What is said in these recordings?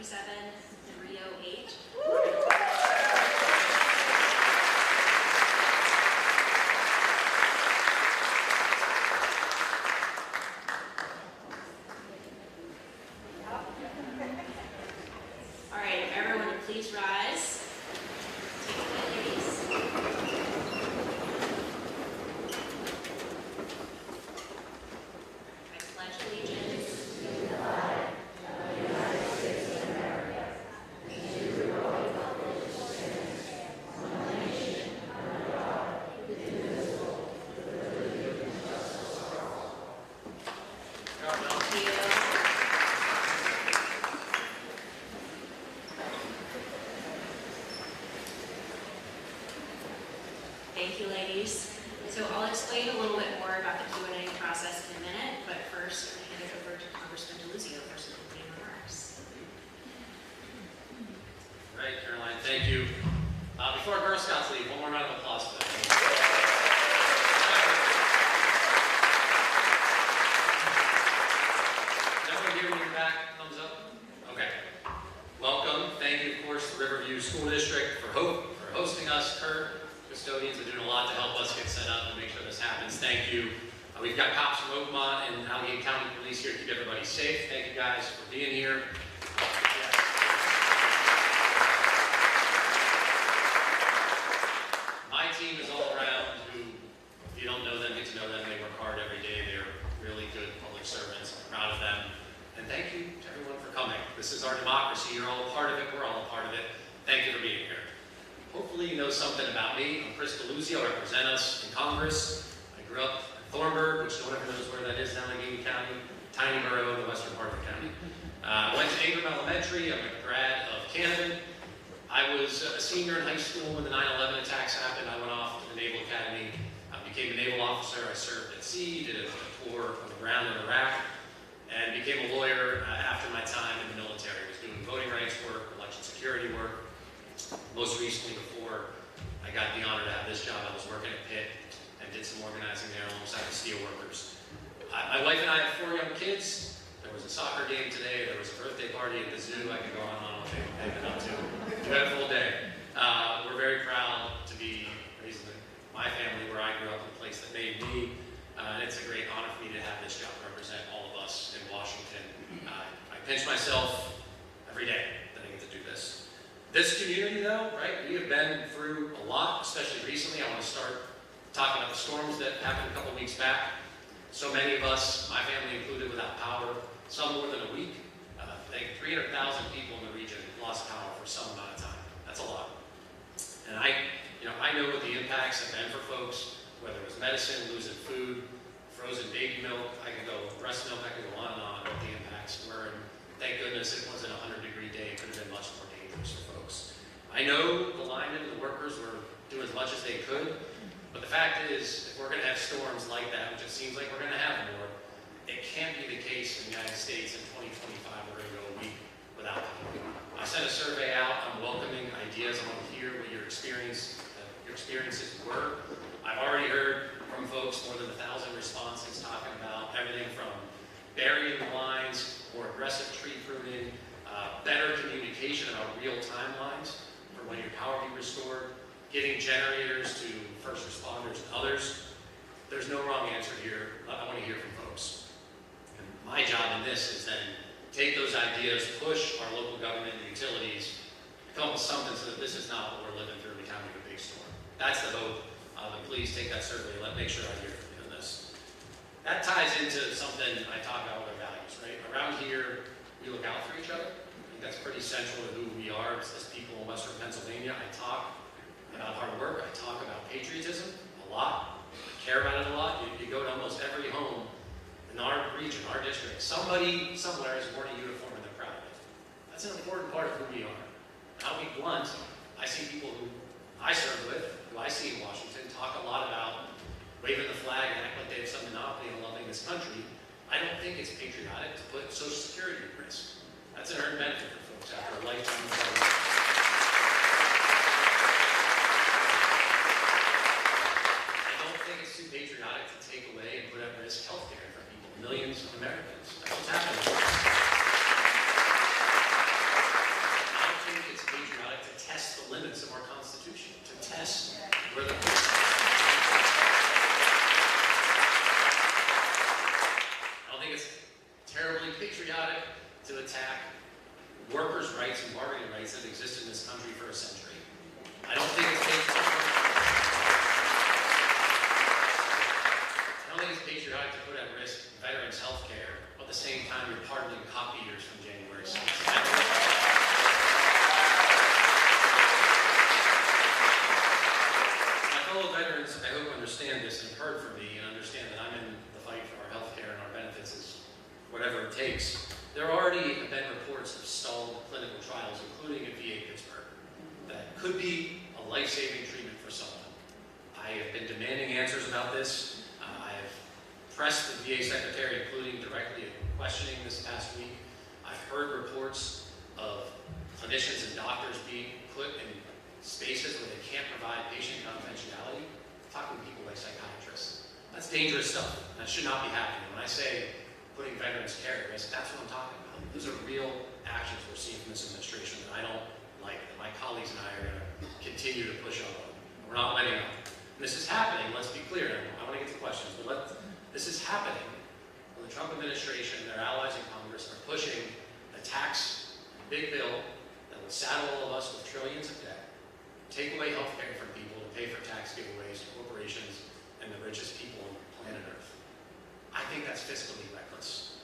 27308. All right, if everyone would please rise. Take a minute, ladies. I pledge allegiance to the flag of the United States of America and to the republic for which it stands, one nation, under God, indivisible, with liberty and justice for all. Thank you. Thank you, ladies. So I'll explain a little bit more about the Q&A process in a minute, but first I hand it over to Congressman Deluzio for some opening remarks. All right, Caroline, thank you. Before our Girl Scouts leave, one more round of applause for them. Is everyone here in the back? Thumbs up? Okay. Welcome. Thank you, of course, to Riverview School District for hosting us. Kurt, custodians are doing a lot to help us get set up and make sure this happens. Thank you. We've got cops from Oakmont and Allegheny County Police here to keep everybody safe. Thank you guys for being here. My team is all around who, if you don't know them, get to know them. They work hard every day. They're really good public servants. I'm proud of them. And thank you to everyone for coming. This is our democracy. You're all a part of it. We're all a part of it. Thank you for being here. Hopefully you know something about me. I'm Deluzio. I represent us in Congress. I grew up in Thornburg, which no one ever knows where that is, in Allegheny County, tiny borough in the western part of the county. I went to Ingram Elementary. I'm a grad of Canada. I was a senior in high school when the 9/11 attacks happened. I went off to the Naval Academy, became a naval officer. I served at sea, did a tour on the ground in Iraq, and became a lawyer after my time in the military. I was doing voting rights work, election security work. Most recently, before I got the honor to have this job, I was working at Pitt and did some organizing there alongside the steelworkers. My wife and I have 4 young kids. There was a soccer game today. There was a birthday party at the zoo. I could go on and on what they've been up to. We had a full day. We're very proud to be raising my family where I grew up, in the place that made me. And it's a great honor for me to have this job represent all of us in Washington. I pinch myself every day that I get to do this. This community, though, right, we have been through a lot, especially recently. I want to start talking about the storms that happened a couple weeks back. So many of us, my family included, without power, some more than a week. I think 300,000 people in the region lost power for some amount of time. That's a lot. And I know what the impacts have been for folks, whether it was medicine, losing food, frozen baby milk, I could go breast milk, I could go on and on what the impacts were. And thank goodness it wasn't a 100-degree day. It could have been much more dangerous for folks. I know the linemen and the workers were doing as much as they could, but the fact is, if we're going to have storms like that, which it seems like we're going to have more, it can't be the case in the United States in 2025 we're going to go a week without power. I sent a survey out. I'm welcoming ideas. I want to hear what your experiences were. I've already heard from folks more than 1,000 responses talking about everything from burying the lines, more aggressive tree pruning, better communication about real timelines for when your power be restored, getting generators to first responders and others. There's no wrong answer here. I want to hear from folks. And my job in this is then take those ideas, push our local government and utilities, come up with something so that this is not what we're living through every time we have a big storm. That's the hope. And please take that survey and make sure I hear from you on this. That ties into something I talk about with our values, right? Around here, we look out for each other. I think that's pretty central to who we are as people in Western Pennsylvania. I talk about hard work. I talk about patriotism a lot. I care about it a lot. You go to almost every home in our region, our district. Somebody somewhere is wearing a uniform and they're proud of it. That's an important part of who we are. And I'll be blunt. I see people who I serve with, who I see in Washington, talk a lot about waving the flag and act like they have some monopoly on loving this country. I don't think it's patriotic to put Social Security at risk. That's an earned benefit for folks after a lifetime of hard work. I don't think it's too patriotic to take away and put at risk health care for people, millions of Americans. That's what's happening. to attack workers' rights and bargaining rights that exist in this country for a century. I don't think it's patriotic to put at risk veterans' health care, but at the same time you're pardoning cop eaters from January 6th. My fellow veterans, I hope, understand this and have heard from me and understand that I'm in the fight for our health care and our benefits is whatever it takes. There already have been reports of stalled clinical trials, including at VA Pittsburgh, that could be a life-saving treatment for someone. I have been demanding answers about this. I have pressed the VA Secretary, including directly questioning this past week. I've heard reports of clinicians and doctors being put in spaces where they can't provide patient confidentiality. I'm talking to people like psychiatrists. That's dangerous stuff. That should not be happening. When I say putting veterans' care at risk, that's what I'm talking about. Those are real actions we're seeing from this administration that I don't like, that my colleagues and I are going to continue to push up on. We're not letting up. And this is happening, let's be clear. I want to get to questions, but this is happening when the Trump administration and their allies in Congress are pushing a tax, big bill that will saddle all of us with trillions of debt, take away health care from people to pay for tax giveaways to corporations and the richest people on planet Earth. I think that's fiscally reckless.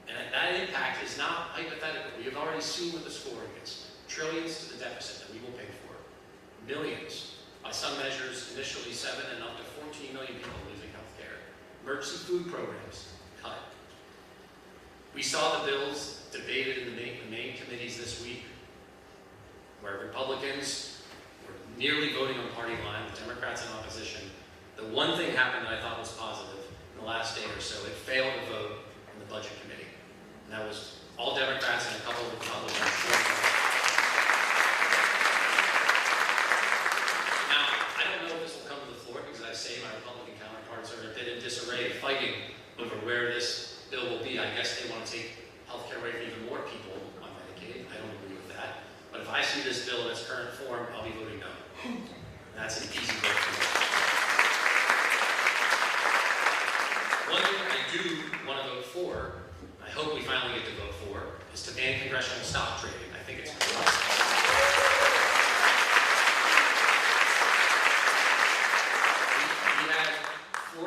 And that impact is not hypothetical. We have already seen what the scoring is. Trillions to the deficit that we will pay for. Millions. By some measures, initially 7 and up to 14 million people losing health care. Emergency food programs, cut. We saw the bills debated in the main committees this week, where Republicans were nearly voting on party line, the Democrats in opposition. The one thing happened that I thought was positive in the last day or so, it failed to vote in the Budget Committee. And that was all Democrats and a couple of Republicans. My Republican counterparts are a bit in disarray, fighting over where this bill will be. I guess they want to take health care away from even more people on Medicaid. I don't agree with that. But if I see this bill in its current form, I'll be voting no. That's an easy vote for me. One thing I do want to vote for, I hope we finally get to vote for, is to ban congressional stock trading. I think it's corrupt.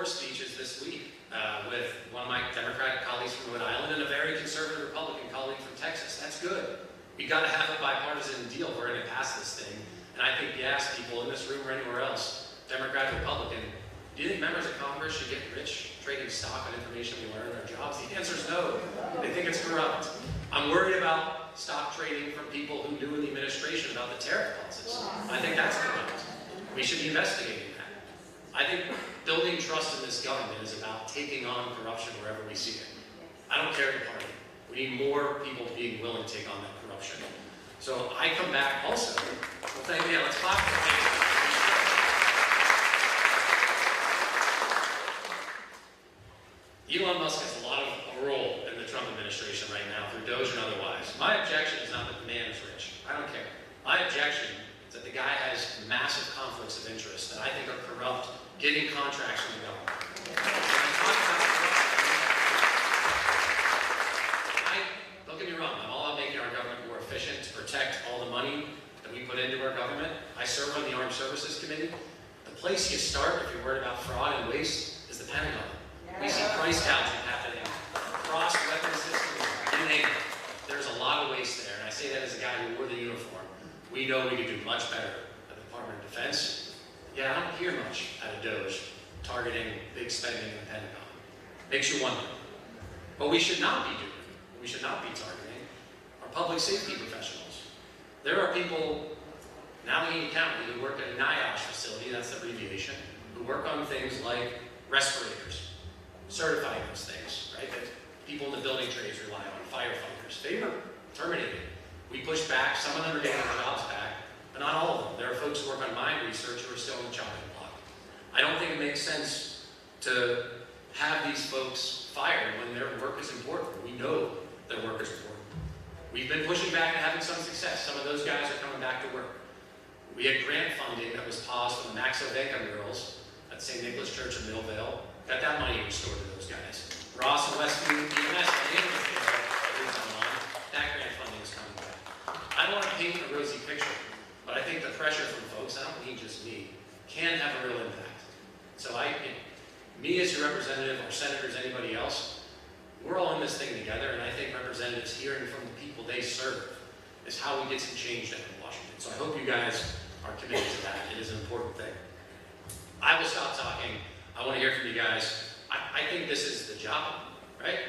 Speeches this week with one of my Democratic colleagues from Rhode Island and a very conservative Republican colleague from Texas. That's good. We've got to have a bipartisan deal if we're going to pass this thing. And I think you ask people in this room or anywhere else, Democrat, Republican, do you think members of Congress should get rich trading stock on information we learn in our jobs? The answer is no. They think it's corrupt. I'm worried about stock trading from people who knew in the administration about the tariff policies. I think that's corrupt. We should be investigating that. I think building trust in this government is about taking on corruption wherever we see it. I don't care the party. We need more people being willing to take on that corruption. So I come back also. Well, thank you. Yeah, let's clap for Elon Musk has a lot of role in the Trump administration right now, through Doge and otherwise. My objection is not that the man is rich. I don't care. My objection is that the guy has massive conflicts of interest that I think are corrupt, getting contracts from the government. Don't get me wrong, I'm all about making our government more efficient to protect all the money that we put into our government. I serve on the Armed Services Committee. The place you start if you're worried about fraud and waste is the Pentagon. We see price gouging happening across weapons systems, you name it. There's a lot of waste there, and I say that as a guy who wore the uniform. We know we could do much better at the Department of Defense. Yeah, I don't hear much out of Doge targeting big spending in the Pentagon. Makes you wonder. But we should not be doing, we should not be targeting our public safety professionals. There are people in Allegheny County who work at a NIOSH facility, that's the abbreviation, who work on things like respirators, certifying those things, right? That people in the building trades rely on, firefighters. They were terminated. We pushed back, some of them are getting their jobs back, but not all of them. There are folks who work on mine research who are still on the chopping block. I don't think it makes sense to have these folks fired when their work is important. We know their work is important. We've been pushing back and having some success. Some of those guys are coming back to work. We had grant funding that was paused for the Max O'Banka murals at St. Nicholas Church in Millvale. Got that money restored to those guys. Ross and Westview EMS, I don't want to paint a rosy picture, but I think the pressure from folks, I don't mean just me, can have a real impact. So me as your representative, or senators, anybody else, we're all in this thing together, and I think representatives hearing from the people they serve is how we get some change done in Washington. So I hope you guys are committed to that. It is an important thing. I will stop talking. I want to hear from you guys. I think this is the job, right?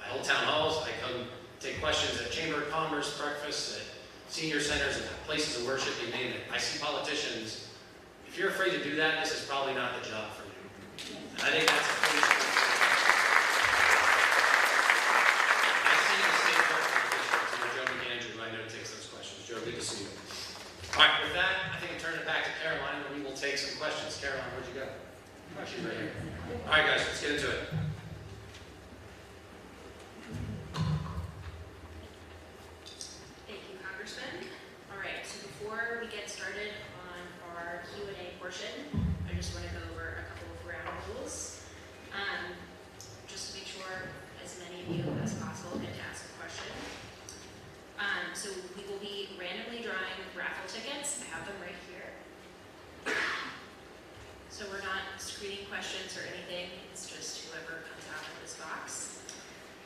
I hold town halls. I come take questions at Chamber of Commerce breakfasts, at senior centers, at places of worship, you name it. I see politicians. If you're afraid to do that, this is probably not the job for you. And I think that's a pretty good thing. I see the state politicians, Joe McAndrew, who I know takes those questions. Joe, good to see you. All right, with that, I think I'll turn it back to Caroline, and we will take some questions. Caroline, where'd you go? Oh, she's right here. All right, guys, let's get into it. Thank you, Congressman. All right, so before we get started on our Q&A portion, I just want to go over a couple of ground rules. Just to make sure as many of you as possible get to ask a question. So we will be randomly drawing raffle tickets. I have them right here. So we're not screening questions or anything. It's just whoever comes out of this box.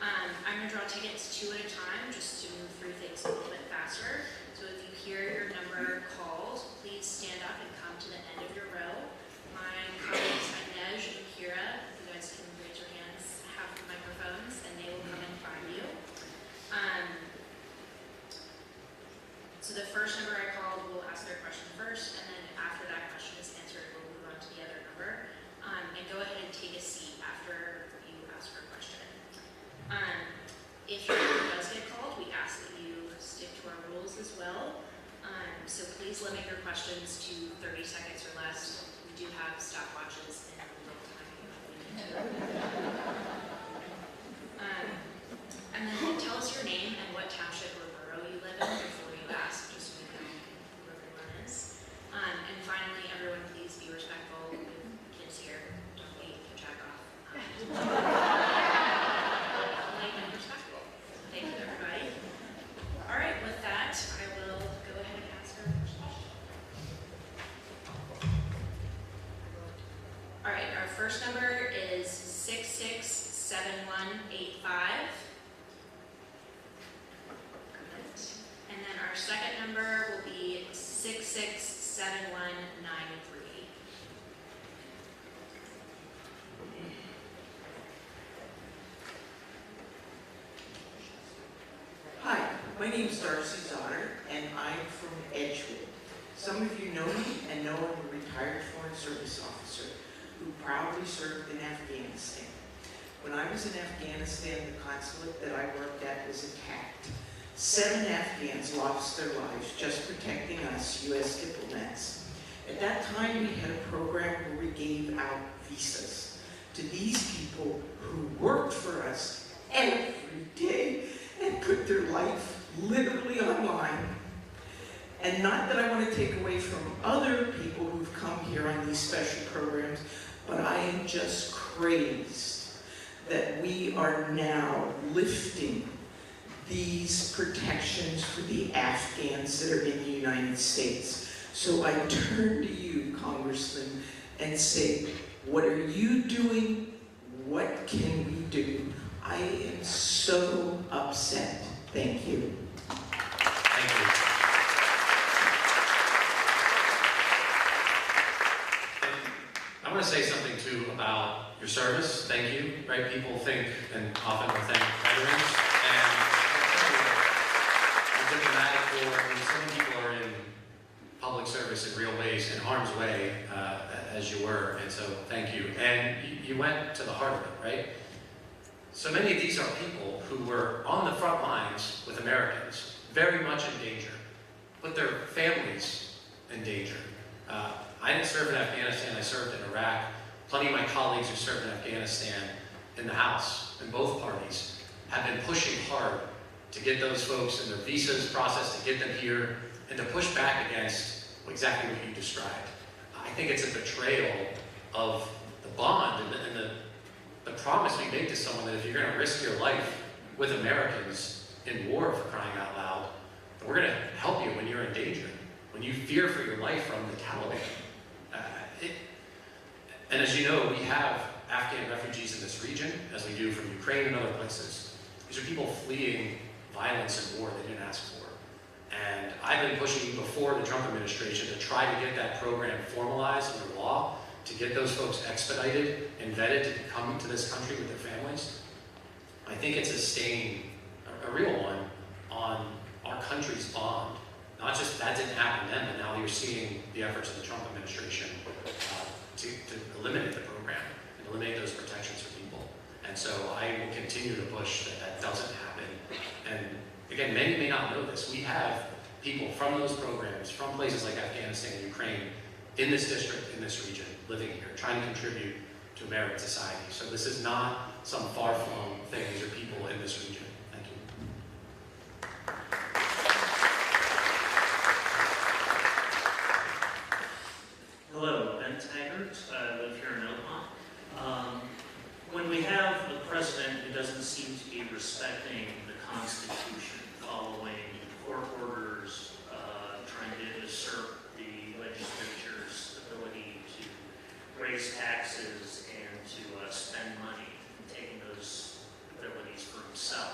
I'm going to draw tickets 2 at a time just to move through things a little bit faster. So if you hear your number called, please stand up and come to the end of your row. My colleagues Inej and Kira, you guys can raise your hands, have microphones, and they will come and find you. So the first number I called will ask their question first, and then after that question is answered, we'll move on to the other number. And go ahead and take a seat after you ask your question. If your number does get called, we ask that you stick to our rules as well. So please limit your questions to 30 seconds or less. We do have stopwatches in real time if we need to. And then tell us your name and what township or borough you live in before you ask, just so we know who everyone is. And finally, everyone, please be respectful with kids here. Don't wait to check off. Polite and respectful. Thank you, everybody. All right, with that, I will go ahead and ask our first question. All right, our first number is 667185. And then our second number will be 667193. Hi, my name is Darcy Zotter, and I'm from Edgewood. Some of you know me and know I'm a retired Foreign Service officer who proudly served in Afghanistan. When I was in Afghanistan, the consulate that I worked at was attacked. 7 Afghans lost their lives just protecting us, U.S. diplomats. At that time, we had a program where we gave out visas to these people who worked for us every day and put their life literally on the line. And not that I want to take away from other people who've come here on these special programs, but I am just crazed that we are now lifting these protections for the Afghans that are in the United States. So I turn to you, Congressman, and say, what are you doing? What can we do? I am so upset. Thank you. Thank you. And I want to say something too about your service. Thank you. Right? People think and often will thank veterans. And you're diplomatic for when so many people are in public service in real ways, in harm's way, as you were. And so thank you. And you went to the heart of it, right? So many of these are people who were on the front lines with Americans, very much in danger, but their families in danger. I didn't serve in Afghanistan, I served in Iraq. Plenty of my colleagues who served in Afghanistan in the House, in both parties, have been pushing hard to get those folks and their visas processed, to get them here, and to push back against exactly what you described. I think it's a betrayal of the bond and the promise we make to someone that if you're going to risk your life with Americans in war, for crying out loud, We're going to help you when you're in danger, when you fear for your life from the Taliban. And as you know, we have Afghan refugees in this region, as we do from Ukraine and other places. These are people fleeing violence and war they didn't ask for. And I've been pushing before the Trump administration to try to get that program formalized under law, to get those folks expedited and vetted to come to this country with their families. I think it's a stain, a real one, on our country's bond. Not just that didn't happen then, but now you're seeing the efforts of the Trump administration to eliminate the program and eliminate those protections for people. And so I will continue to push that that doesn't happen. And again, many may not know this. We have people from those programs, from places like Afghanistan and Ukraine, in this district, in this region, living here, trying to contribute to American society. So this is not some far-flung thing. These are people in this region. Thank you. Hello, Ben Taggart. I live here in Oakmont. When we have a president who doesn't seem to be respecting the Constitution, following court orders, trying to usurp the legislature's ability to raise taxes and to spend money, and taking those abilities for himself,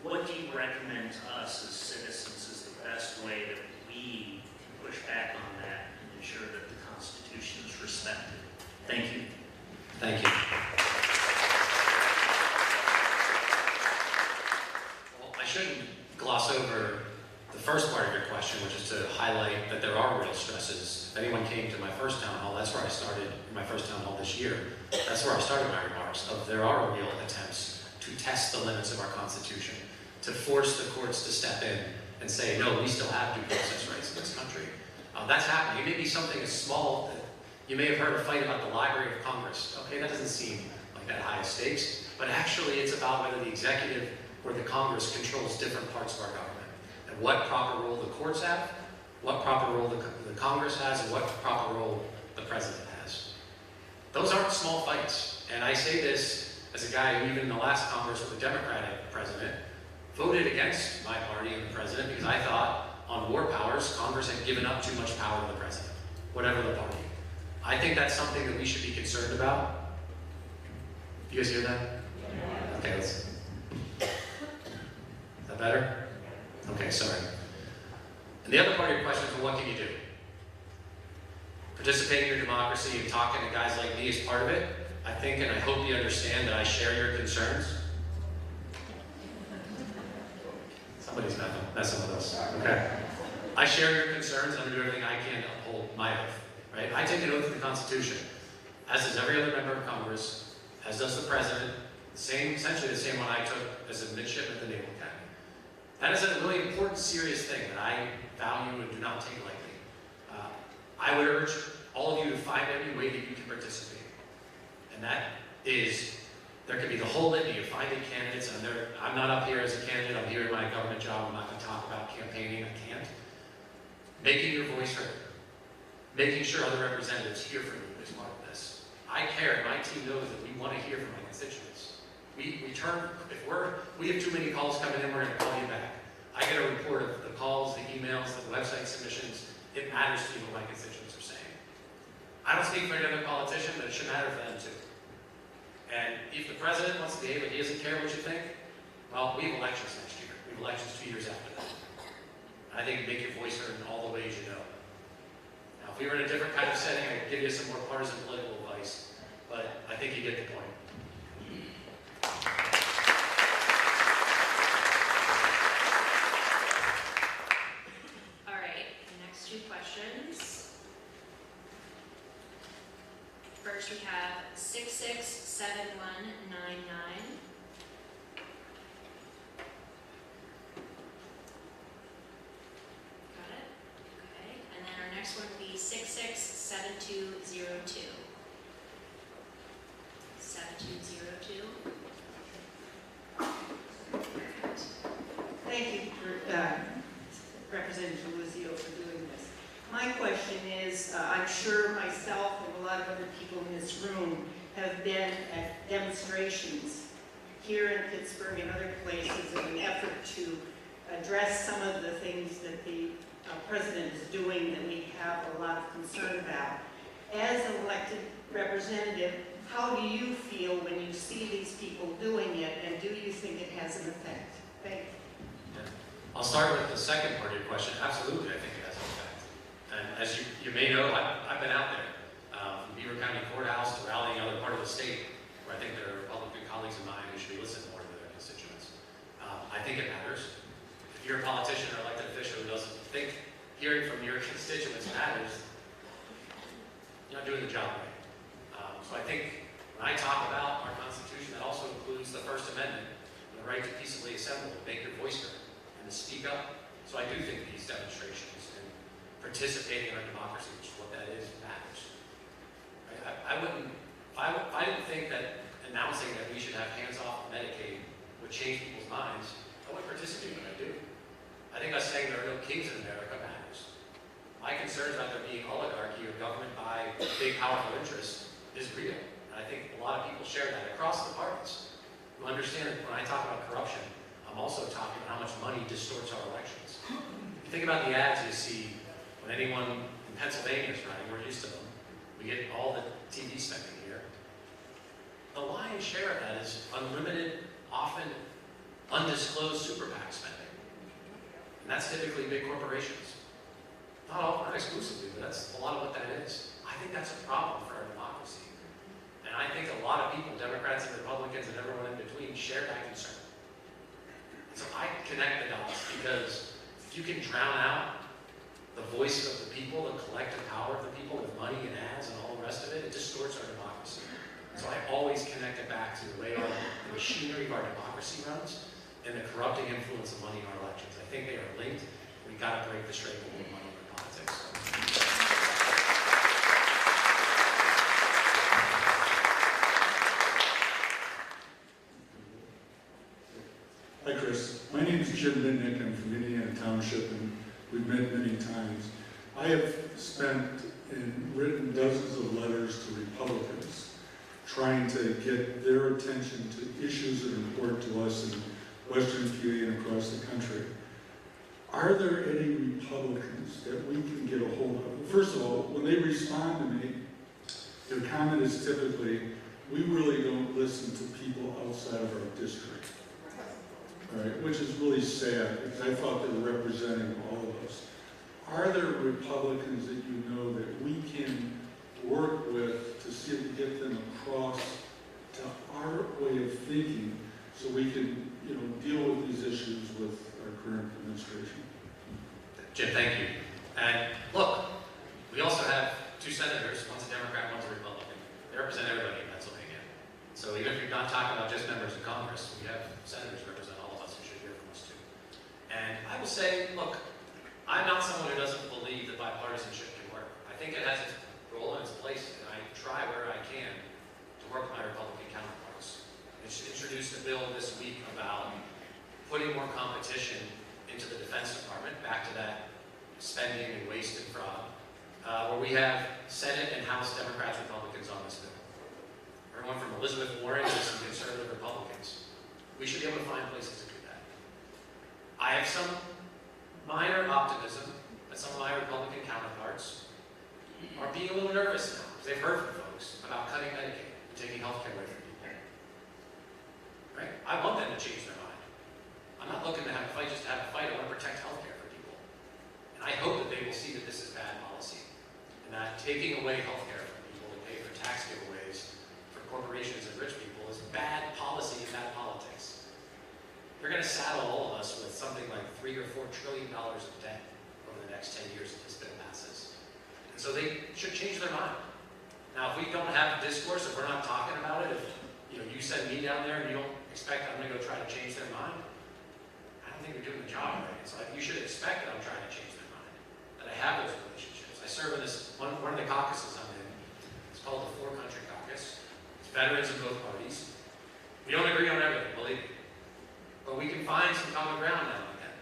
what do you recommend to us as citizens is the best way that we can push back on that and ensure that the Constitution is respected? Thank you. Thank you. Well, I shouldn't gloss over the first part of your question, which is to highlight that there are real stresses. If anyone came to my first town hall, that's where I started, my first town hall this year. That's where I started my remarks, of there are real attempts to test the limits of our Constitution, to force the courts to step in and say, no, we still have due process rights in this country. That's happening. It may be something as small that you may have heard a fight about the Library of Congress. Okay, that doesn't seem like that high of stakes, but actually it's about whether the executive or the Congress controls different parts of our government, and what proper role the courts have, what proper role the Congress has, and what proper role the president has. Those aren't small fights, and I say this as a guy who, even in the last Congress with a Democratic president, voted against my party and the president because I thought on war powers, Congress had given up too much power to the president, whatever the party. I think that's something that we should be concerned about. You guys hear that? Yeah. Okay, is that better? Okay, sorry. And the other part of your question is, well, what can you do? Participating in your democracy and talking to guys like me is part of it. I think, and I hope you understand, that I share your concerns. Somebody's messing with us. Okay. I share your concerns, and I'm going to do everything I can to uphold my oath. Right? I take an oath to the Constitution, as does every other member of Congress, as does the President, essentially the same one I took as a midshipman at the Naval Academy. That is a really important, serious thing that I value and do not take lightly. I would urge all of you to find any way that you can participate. And that is, there could be the whole litany of finding candidates, and I'm not up here as a candidate, I'm here in my government job, I'm not going to talk about campaigning, I can't. Making your voice heard. Making sure other representatives hear from you is part of this. I care, and my team knows that we want to hear from my constituents. We have too many calls coming in, we're going to call you back. I get a report of the calls, the emails, the website submissions. It matters to me what my constituents are saying. I don't speak for any other politician, but it should matter for them too. And if the president wants to behave like he doesn't care what you think, well, we have elections next year. We have elections 2 years after that. And I think make your voice heard in all the ways you know. Now, if we were in a different kind of setting, I could give you some more partisan political advice, but I think you get the point. All right, the next two questions. First, we have 667199. Got it? Okay. And then our next one will be 667202. 7202. Perfect. Thank you, Representative Deluzio, for doing this. My question is, I'm sure myself and a lot of other people in this room have been at demonstrations here in Pittsburgh and other places in an effort to address some of president is doing that we have a lot of concern about. As an elected representative, how do you feel when you see these people doing it, and do you think it has an effect? Thank you. I'll start with the second part of your question. Absolutely, I think it has an effect. And as you may know, I've been out there, from Beaver County Courthouse to rallying other part of the state, where I think there are Republican colleagues of mine who should be listening more to their constituents. I think it matters. If you're a politician or elected official who doesn't think hearing from your constituents matters, you're not doing the job right. So I think when I talk about our Constitution, that also includes the First Amendment, and the right to peaceably assemble, to make your voice heard, and to speak up. So I do think these demonstrations and participating in our democracy, which is what that is, matters. I didn't think that announcing that we should have hands-off Medicaid would change people's minds, I wouldn't participate, but I do. I think us saying there are no kings in America matters. My concerns about there being oligarchy or government by big, powerful interests is real. And I think a lot of people share that across the parties. You understand that when I talk about corruption, I'm also talking about how much money distorts our elections. You think about the ads you see when anyone in Pennsylvania is running, we're used to them. We get all the TV spending here. The lion's share of that is unlimited, often undisclosed super PAC spending. And that's typically big corporations. Not all, not exclusively, but that's a lot of what that is. I think that's a problem for our democracy. And I think a lot of people, Democrats and Republicans and everyone in between, share that concern. And so I connect the dots because if you can drown out the voice of the people, the collective power of the people with money and ads and all the rest of it, it distorts our democracy. So I always connect it back to the way the machinery of our democracy runs and the corrupting influence of money in our elections. I think they are linked. We've got to break the stranglehold of money in politics. Hi, Chris. My name is Jim Mitnick. I'm from Indiana Township, and we've met many times. I have spent and written dozens of letters to Republicans trying to get their attention to issues that are important to us in Western PA and across the country. Are there any Republicans that we can get a hold of? First of all, when they respond to me, their comment is typically, we really don't listen to people outside of our district. All right, which is really sad, because I thought they were representing all of us. Are there Republicans that you know that we can work with to see if we get them across to our way of thinking so we can, deal with these issues with our current administration? Jim, thank you. And look, we also have two senators, one's a Democrat, one's a Republican. They represent everybody in Pennsylvania. So even if you're not talking about just members of Congress, we have senators who represent all of us who should hear from us too. And I will say, look, I'm not someone who doesn't believe that bipartisanship can work. I think it has its role and its place, and I try where I can to work with my Republican counterparts. I introduced a bill this week about putting more competition into the Defense Department, back to that spending and waste and fraud, where we have Senate and House Democrats, Republicans on this bill. Everyone from Elizabeth Warren to some conservative Republicans. We should be able to find places to do that. I have some minor optimism that some of my Republican counterparts are being a little nervous now, because they've heard from folks about cutting Medicaid and taking health care away from people. Right? I want them to change their mind. I'm not looking to have a fight just to have a fight. I want to protect health care for people. And I hope that they will see that this is bad policy, and that taking away health care from people to pay for tax giveaways for corporations and rich people is bad policy and bad politics. They're going to saddle all of us with something like $3 or $4 trillion of debt over the next 10 years if this bill passes. And so they should change their mind. Now, if we don't have discourse, if we're not talking about it, if you send me down there and you don't expect I'm going to go try to change their mind, I don't think we're doing the job right. So you should expect that I'm trying to change their mind, that I have those relationships. I serve in this one of the caucuses I'm in. It's called the Four Country Caucus. It's veterans of both parties. We don't agree on everything, believe me. But we can find some common ground now and again.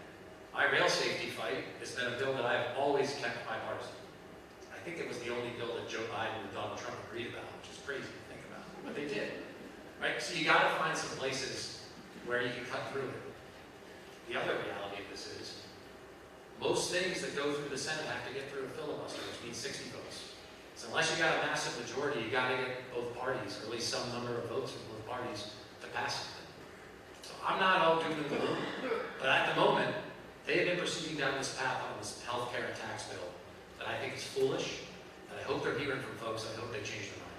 My rail safety fight has been a bill that I've always kept bipartisan. I think it was the only bill that Joe Biden and Donald Trump agreed about, which is crazy to think about, but they did. Right? So you got to find some places where you can cut through it. The other reality of this is, most most things that go through the Senate have to get through a filibuster, which means 60 votes. So unless you got a massive majority, you got to get both parties, or at least some number of votes from both parties, to pass something. So I'm not all doom and gloom, but at the moment, they have been proceeding down this path on this health care tax bill that I think is foolish, and I hope they're hearing from folks. I hope they change their mind.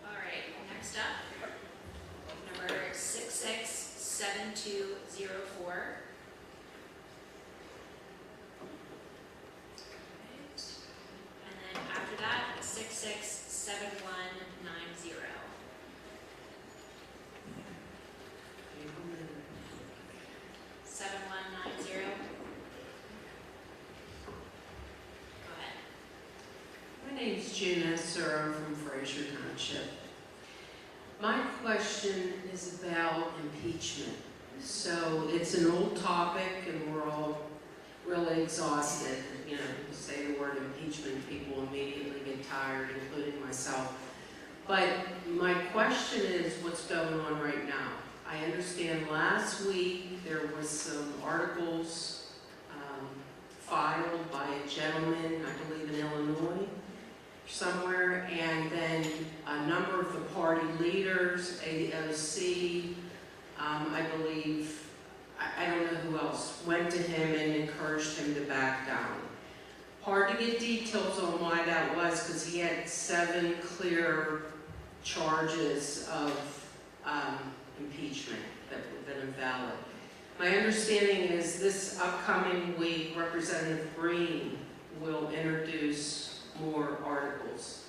All right, next up, number 667204. And then after that, 667190. 7190. Go ahead. My name's June Esser. I'm from Fraser Township. My question is about impeachment. So it's an old topic and we're all really exhausted. You know, you say the word impeachment, people immediately get tired, including myself. But my question is what's going on right now? I understand last week there was some articles filed by a gentleman, I believe in Illinois, somewhere, and then a number of the party leaders, AOC, I believe, I don't know who else, went to him and encouraged him to back down. Hard to get details on why that was, because he had 7 clear charges of impeachment that would have been invalid. My understanding is this upcoming week, Representative Green will introduce more articles.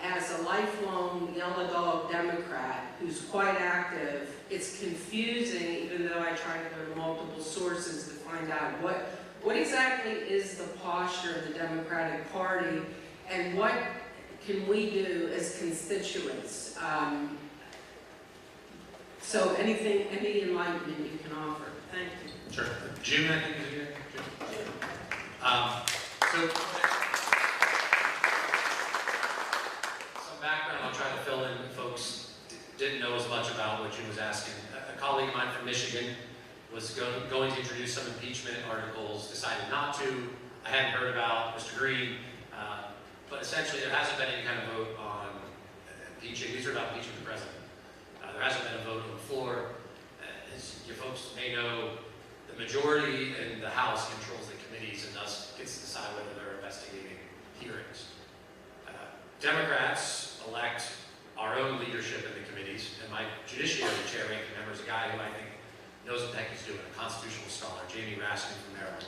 As a lifelong yellow dog Democrat who's quite active, it's confusing, even though I try to go to multiple sources to find out what exactly is the posture of the Democratic Party and what can we do as constituents. So any enlightenment you can offer. Thank you. Sure. June, I think, is here. June. Some background I'll try to fill in if folks didn't know as much about what June was asking. A colleague of mine from Michigan was going to introduce some impeachment articles, decided not to. I hadn't heard about Mr. Green, but essentially there hasn't been any kind of vote on impeaching. These are about impeaching the president. There hasn't been a vote on the floor. As you folks may know, the majority in the House controls the committees and thus gets to decide whether they're investigating hearings. Democrats elect our own leadership in the committees, and my judiciary chair ranking member is a guy who I think knows what the heck he's doing, a constitutional scholar, Jamie Raskin from Maryland.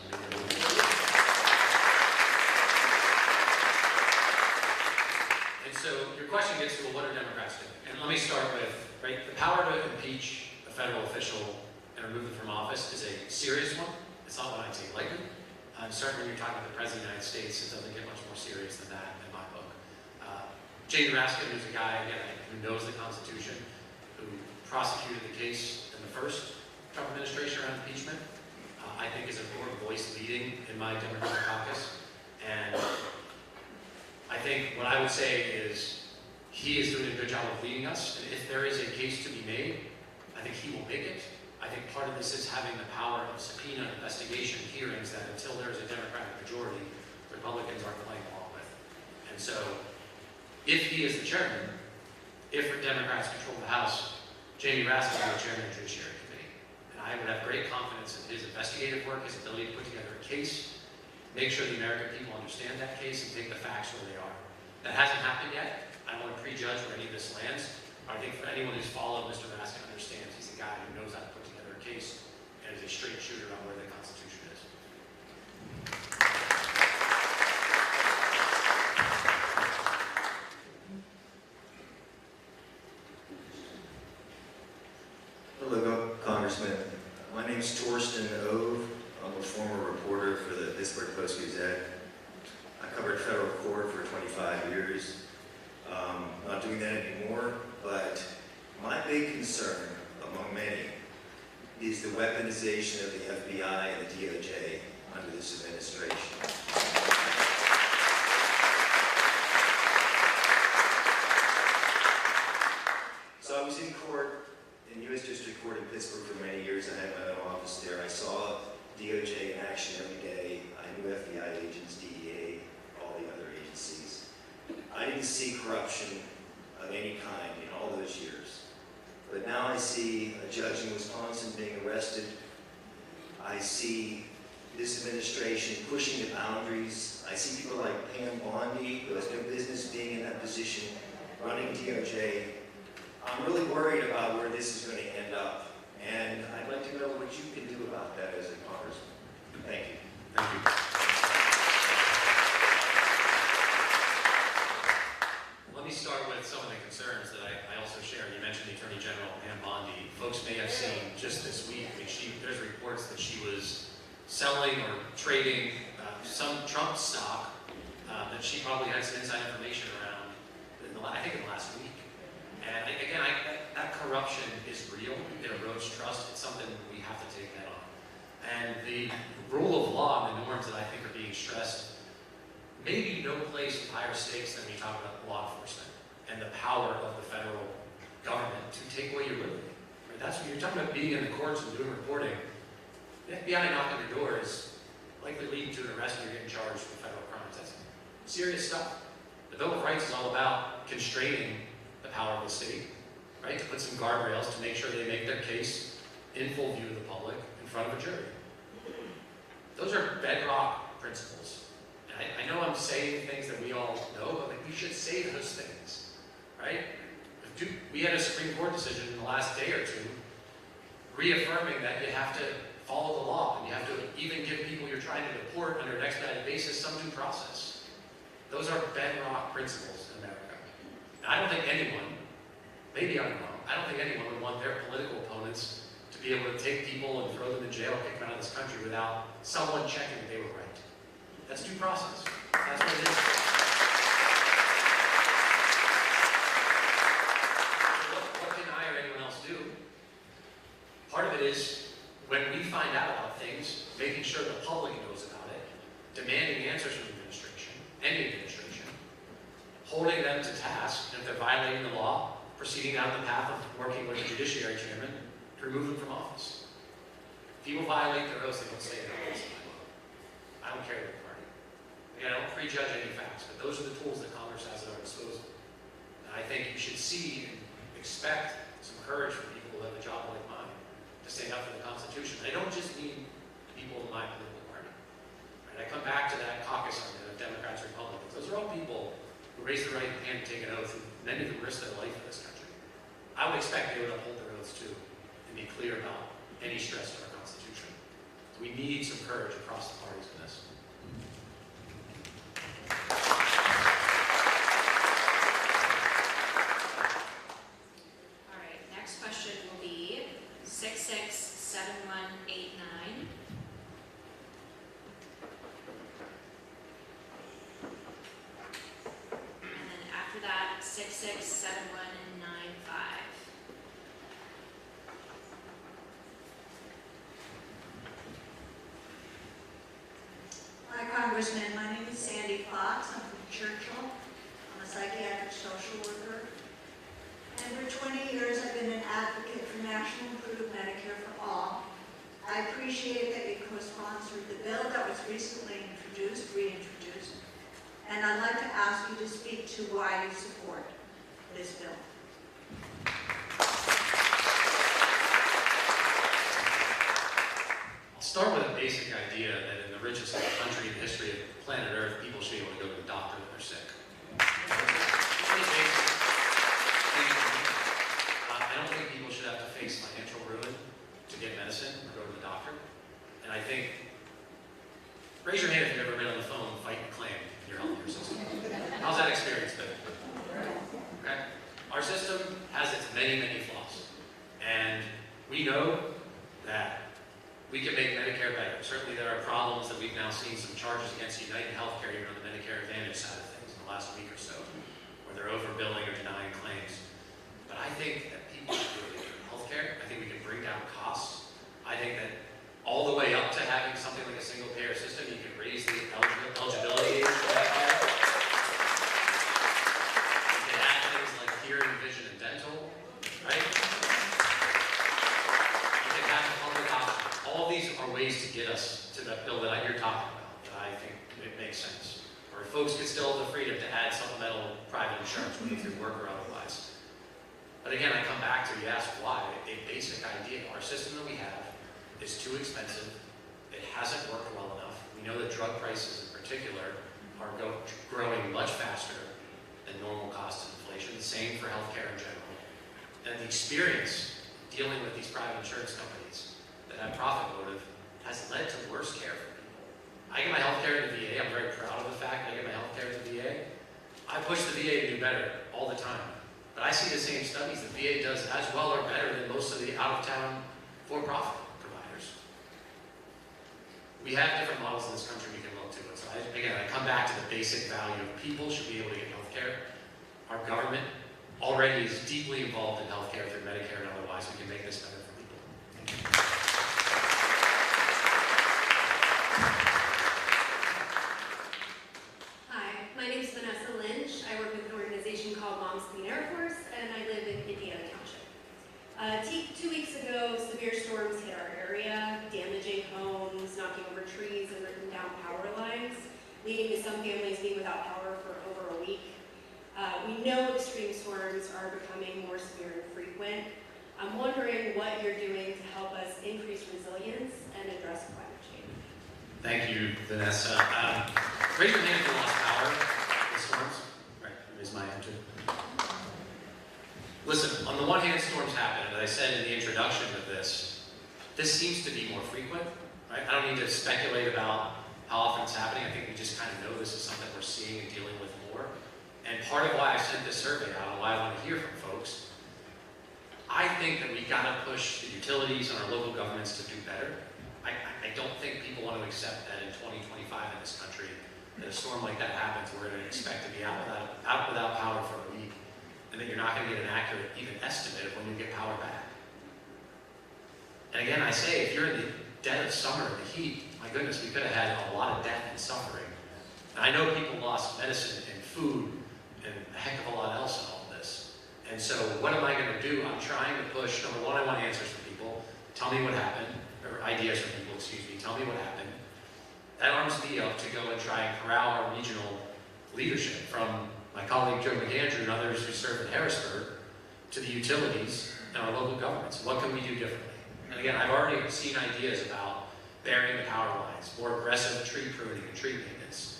And so your question gets to, well, what are Democrats doing? And let me start with, right, the power to impeach a federal official and remove them from office is a serious one. It's not one I take lightly. Certainly when you're talking about the President of the United States, it doesn't get much more serious than that in my book. Jamie Raskin, who's a guy, again, who knows the Constitution, who prosecuted the case in the first Trump administration around impeachment, I think is an important voice leading in my Democratic caucus. And I think what I would say is he is doing a good job of leading us. And if there is a case to be made, I think he will make it. I think part of this is having the power of subpoena investigation hearings that until there is a Democratic majority, Republicans aren't playing along with. And so if he is the chairman, if Democrats control the House, Jamie Raskin will be the chairman of the Judiciary Committee. And I would have great confidence in his investigative work, his ability to put together a case, make sure the American people understand that case and take the facts where they are. That hasn't happened yet. I don't want to prejudge where any of this lands. But I think for anyone who's followed Mr. Raskin understands he's a guy who knows how to put together a case and is a straight shooter on where the Constitution is. Hello, Congressman. My name's Torsten Ove. I'm a former reporter for the Pittsburgh Post-Gazette. I covered federal court for 25 years. Not doing that anymore, but my big concern, among many, is the weaponization of the FBI and the DOJ under this administration. see corruption of any kind in all those years. But now I see a judge in Wisconsin being arrested. I see this administration pushing the boundaries. I see people like Pam Bondi, who has no business being in that position, running DOJ. I'm really worried about where this is going to end up. And I'd like to know what you can do about that as a congressman. Thank you. Thank you. Let me start with some of the concerns that I also share. You mentioned the Attorney General, Pam Bondi. Folks may have seen just this week, there's reports that she was selling or trading some Trump stock that she probably had some inside information around, I think in the last week. And again, that corruption is real. It erodes trust. It's something we have to take head on. And the rule of law and the norms that I think are being stressed, maybe no place with higher stakes than when you talk about law enforcement and the power of the federal government to take away your liberty. Right? That's what you're talking about, being in the courts and doing reporting. The FBI knocking your door is likely leading to an arrest and you're getting charged with federal crimes. That's serious stuff. The Bill of Rights is all about constraining the power of the state, right? To put some guardrails to make sure they make their case in full view of the public in front of a jury. Those are bedrock principles. And I know I'm saying things that we all know, but we should say those things, right? We had a Supreme Court decision in the last day or two reaffirming that you have to follow the law and you have to even give people you're trying to deport under an expedited basis some due process. Those are bedrock principles in America. And I don't think anyone, maybe I'm wrong, I don't think anyone would want their political opponents to be able to take people and throw them in jail, kick them out of this country without someone checking that they were right. That's due process. That's what it is. What can I or anyone else do? Part of it is when we find out about things, making sure the public knows about it, demanding answers from the administration, any administration, holding them to task, and if they're violating the law, proceeding down the path of working with the judiciary chairman to remove them from office. People violate their oaths, they don't stay in their oaths. I don't care what party. Again, I don't prejudge any facts, but those are the tools that Congress has at our disposal. And I think you should see and expect some courage from people who have a job like mine to stand up for the Constitution. I don't just mean people in my political party. Right? I come back to that caucus argument of Democrats and Republicans. Those are all people who raise their right hand to take an oath, and many of them risk their life for this country. I would expect they would uphold their oaths too and be clear about any stress to our Constitution. So we need some courage across the parties in this. All right, next question will be 667189. And then after that, 667195. Hi, Congressman. My name is Sandy Fox. I'm from Churchill. I'm a psychiatric social worker. And for 20 years, I've been an advocate for national improved Medicare for all. I appreciate that you co-sponsored the bill that was recently reintroduced, and I'd like to ask you to speak to why you support this bill. I'll start with a basic idea that in the richest country in the history of planet Earth, people should be able to go to the doctor when they're sick. Pretty basic. I don't think people should have to face financial ruin to get medicine or go to the doctor. And I think, raise your hand if you've ever been on the phone fighting a claim in your healthcare system. How's that experience been? Okay? Our system has its many, many flaws. And we know that we can make Medicare better. Certainly there are problems that we've now seen some charges against United Healthcare, even on the Medicare Advantage side of things in the last week or so, where they're overbilling or denying claims. But I think that people should really get healthcare. I think we can bring down costs. I think that all the way up to having something like a single payer system, you can raise the eligibility age for Medicare. You can add things like hearing, vision, and dental, right? You can have a public option. All of these are ways to get us to that bill that you're talking about, that I think it makes sense. Or folks could still have the freedom to add supplemental insurance, whether through work or otherwise. But again, I come back to, you ask why, a basic idea. Our system that we have is too expensive. It hasn't worked well enough. We know that drug prices in particular are growing much faster than normal cost of inflation. Same for healthcare in general. And the experience dealing with these private insurance companies that have profit motive has led to worse care for people. I get my healthcare in the VA. I'm very proud of the fact that I get my healthcare in the VA. I push the VA to do better all the time. But I see the same studies. The VA does as well or better than most of the out-of-town for-profit providers. We have different models in this country we can look to. And so again, I come back to the basic value of people should be able to get healthcare. Our government already is deeply involved in healthcare through Medicare and otherwise. We can make this better for people. Thank you. Hi, my name is Vanessa Lynch. I work with an organization called Moms Clean Air Force, and I live in Indiana Township. 2 weeks ago, severe storms hit our area, damaging homes, knocking over trees, and ripping down power lines, leading to some families being without power for over a week. We know extreme storms are becoming more severe and frequent. I'm wondering what you're doing to help us increase resilience and address climate change. Thank you, Vanessa. Raise your hand if you lost power in the storms. Right, raise my hand too. Listen, on the one hand, storms happen, and as I said in the introduction of this seems to be more frequent, right? I don't need to speculate about how often it's happening. I think we just kind of know this is something we're seeing and dealing with more. And part of why I sent this survey out and why I want to hear from folks, I think that we got to push the utilities and our local governments to do better. I don't think people want to accept that in 2025 in this country, that a storm like that happens, we're going to expect to be out without power for a week, and that you're not going to get an accurate even estimate of when you get power back. And again, I say, if you're in the dead of summer, the heat, my goodness, we could have had a lot of death and suffering. And I know people lost medicine and food and a heck of a lot else in all of this. And so what am I going to do? I'm trying to push, number one, I want answers from people. Tell me what happened, or ideas from people, excuse me. Tell me what happened. That arms me up to go and try and corral our regional leadership, from my colleague Joe McAndrew and others who serve in Harrisburg, to the utilities and our local governments. What can we do differently? And again, I've already seen ideas about burying the power lines, more aggressive tree pruning and tree maintenance.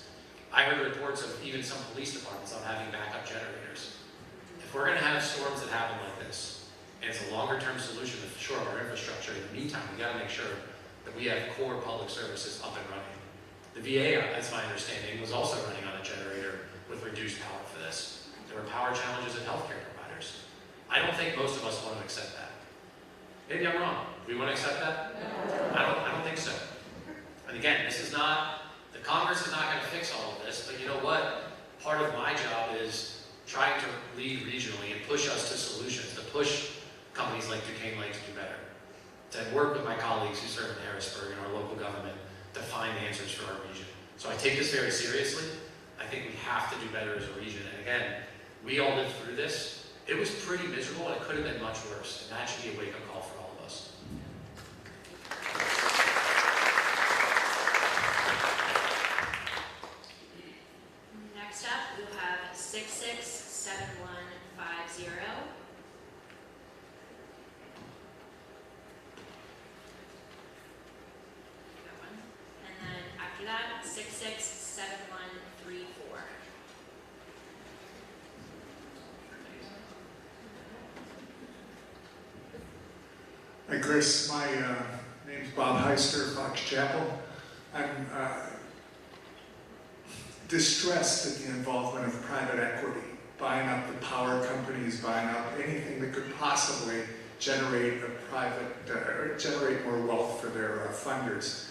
I heard reports of even some police departments on having backup generators. If we're going to have storms that happen like this, and it's a longer-term solution to shore up our infrastructure, in the meantime, we got to make sure that we have core public services up and running. The VA, that's my understanding, was also running on a generator with reduced power for this. There were power challenges at healthcare providers. I don't think most of us want to accept that. Maybe I'm wrong. Do we want to accept that? No. I don't think so. And again, this is not, the Congress is not going to fix all of this, but you know what? Part of my job is trying to lead regionally and push us to solutions, to push companies like Duquesne Lake to do better, to work with my colleagues who serve in Harrisburg and our local government to find answers for our region. So I take this very seriously. I think we have to do better as a region. And again, we all lived through this. It was pretty miserable, and it could have been much worse. And that should be a wake-up call for all of us. Next up, we'll have 667150. That one. And then after that, 667134. Hi, Chris. My name's Bob Heister, Fox Chapel. I'm distressed at the involvement of private equity, buying up the power companies, buying up anything that could possibly generate generate more wealth for their funders.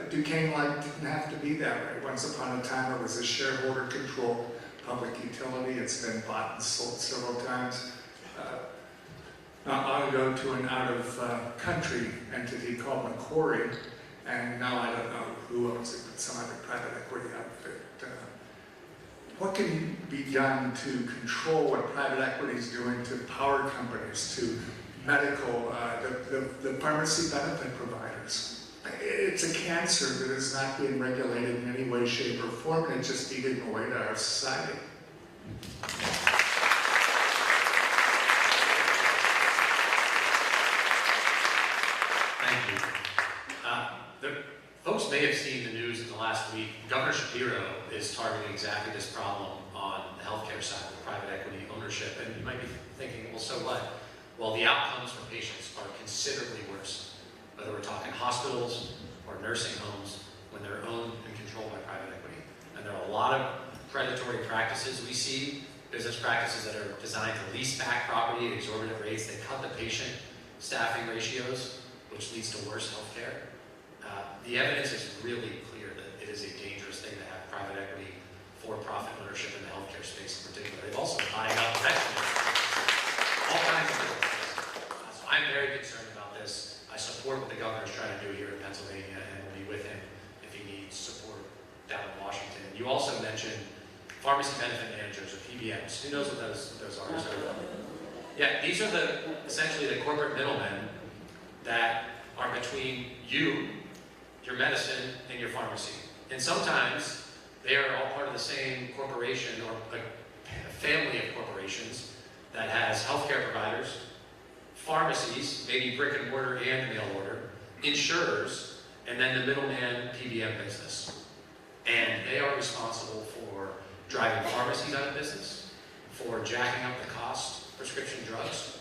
Duquesne Light didn't have to be that way. Once upon a time, it was a shareholder-controlled public utility. It's been bought and sold several times. Not long ago, to an out-of-country entity called Macquarie, and now I don't know who owns it, but some other private equity outfit. What can be done to control what private equity is doing to power companies, to medical, the pharmacy benefit providers? It's a cancer that is not being regulated in any way, shape, or form, and it's just eating away to our society. Zero is targeting exactly this problem on the healthcare side with private equity ownership. And you might be thinking, well, so what? Well, the outcomes for patients are considerably worse, whether we're talking hospitals or nursing homes when they're owned and controlled by private equity. And there are a lot of predatory practices we see, business practices that are designed to lease back property at exorbitant rates. They cut the patient staffing ratios, which leads to worse healthcare. The evidence is really clear that it is a dangerous thing to have private equity, for-profit ownership in the healthcare space in particular. They've also buying up vegetables, all kinds of things. So I'm very concerned about this. I support what the governor's trying to do here in Pennsylvania, and will be with him if he needs support down in Washington. You also mentioned pharmacy benefit managers, or PBMs. Who knows what those are? Yeah, these are essentially the corporate middlemen that are between you, your medicine, and your pharmacy. And sometimes they are all part of the same corporation or a family of corporations that has healthcare providers, pharmacies, maybe brick and mortar and mail order, insurers, and then the middleman PBM business. And they are responsible for driving pharmacies out of business, for jacking up the cost of prescription drugs.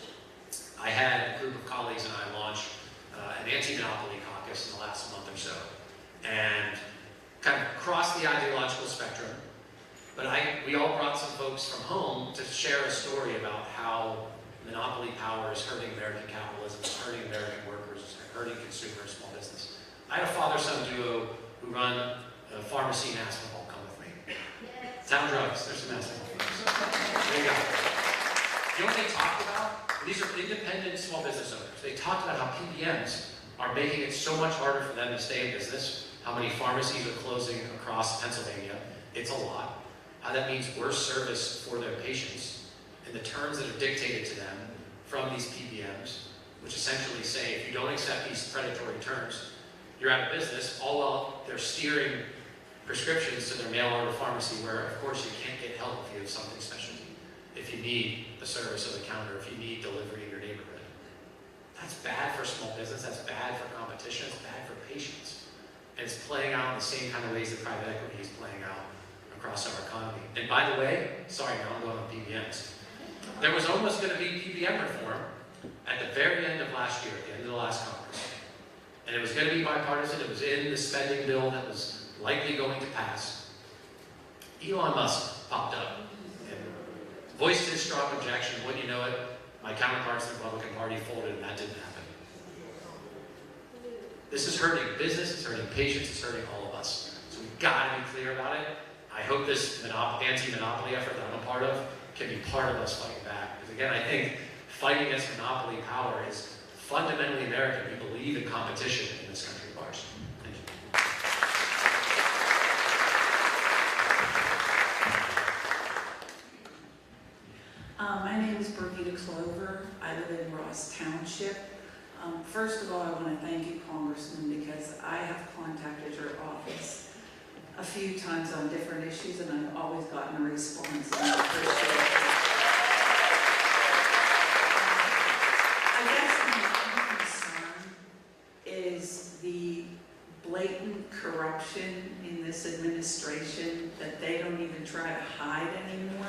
I had a group of colleagues and I launched an anti-monopoly caucus in the last month or so, and kind of crossed the ideological spectrum. But we all brought some folks from home to share a story about how monopoly power is hurting American capitalism, it's hurting American workers, it's hurting consumer and small business. I had a father-son duo who run a pharmacy in Aspenwall. Come with me. Town Drugs. There's some Aspenwall folks. There you go. You know what they talked about? These are independent small business owners. They talked about how PBMs are making it so much harder for them to stay in business, how many pharmacies are closing across Pennsylvania. It's a lot. How that means worse service for their patients, and the terms that are dictated to them from these PBMs, which essentially say if you don't accept these predatory terms, you're out of business, all while they're steering prescriptions to their mail order pharmacy where, of course, you can't get help if you have something specialty. If you need the service of the counter, if you need delivery in your neighborhood. That's bad for small business, that's bad for competition, it's bad for patients. And it's playing out in the same kind of ways that private equity is playing out across our economy. And by the way, sorry, now I'm going on PBMs. There was almost going to be PBM reform at the very end of last year, at the end of the last Congress. And it was going to be bipartisan, it was in the spending bill that was likely going to pass. Elon Musk popped up and voiced his strong objection. Wouldn't you know it, my counterparts in the Republican Party folded, and that didn't happen. This is hurting business, it's hurting patients, it's hurting all of us. So we've got to be clear about it. I hope this anti-monopoly effort that I'm a part of can be part of us fighting back. Because again, I think fighting against monopoly power is fundamentally American. We believe in competition in this country of ours. Thank you. My name is Brigida Clover. I live in Ross Township. First of all, I want to thank you, Congressman, because I have contacted your office a few times on different issues, and I've always gotten a response, and I appreciate it. I guess my concern is the blatant corruption in this administration that they don't even try to hide anymore.